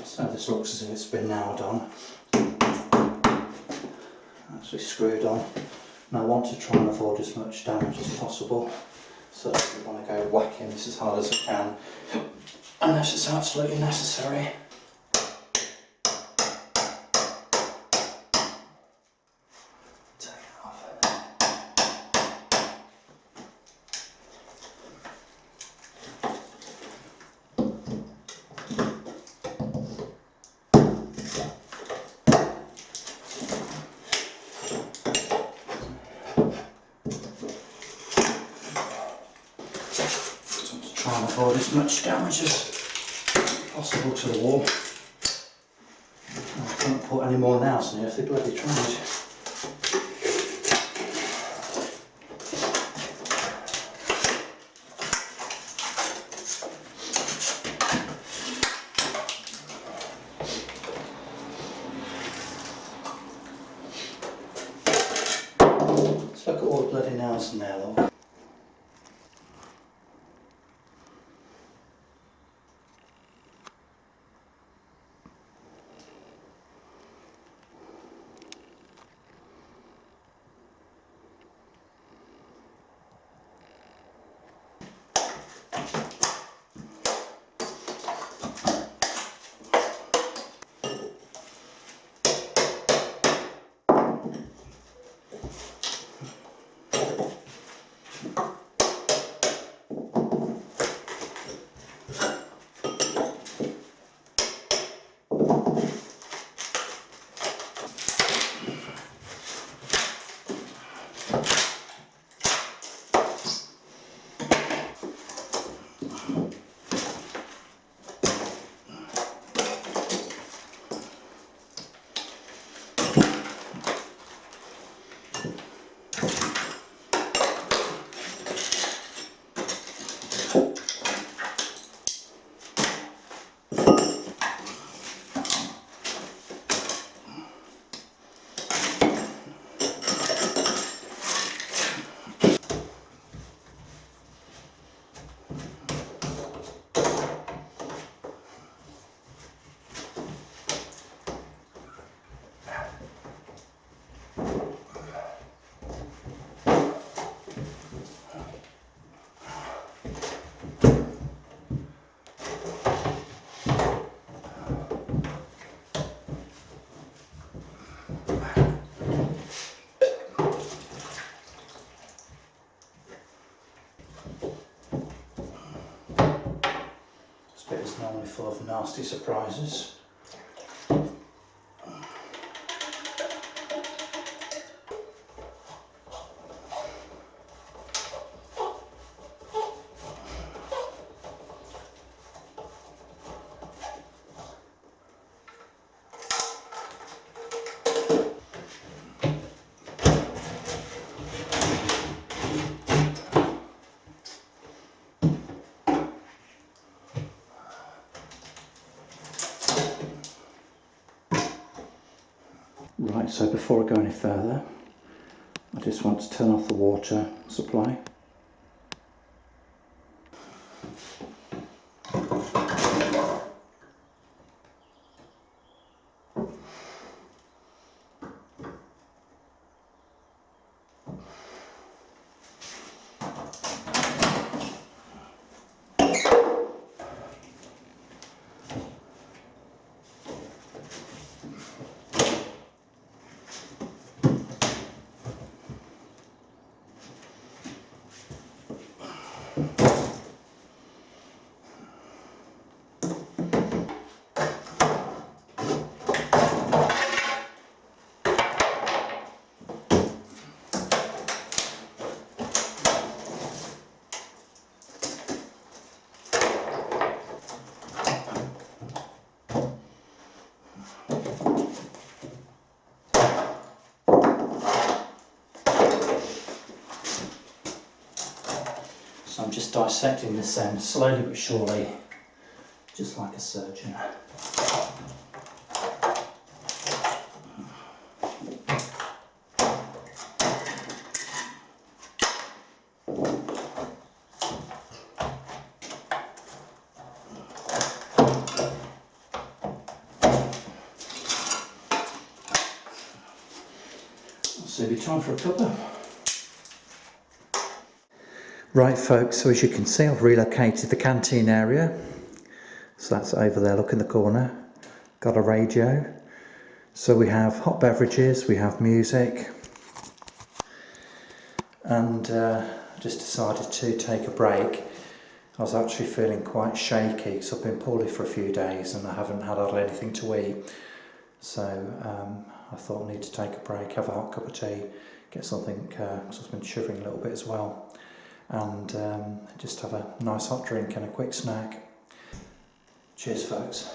So this looks as if it's been nailed on, actually screwed on, and I want to try and avoid as much damage as possible, so I want to go whacking this as hard as I can, unless it's absolutely necessary. Take it off. Try and avoid as much damage as possible to the wall. I can't put any more nails in here if they bloody tried. Let's look at all the bloody nails in there, look. full of nasty surprises. Right, so before I go any further, I just want to turn off the water supply. So I'm just dissecting this end slowly but surely, just like a surgeon. So it'll be time for a cuppa. Right folks, so as you can see I've relocated the canteen area. So that's over there, look in the corner. Got a radio. So we have hot beverages, we have music. And I just decided to take a break. I was actually feeling quite shaky because I've been poorly for a few days and I haven't had anything to eat. So I thought I need to take a break, have a hot cup of tea, get something, because I've been shivering a little bit as well. And just have a nice hot drink and a quick snack. Cheers folks.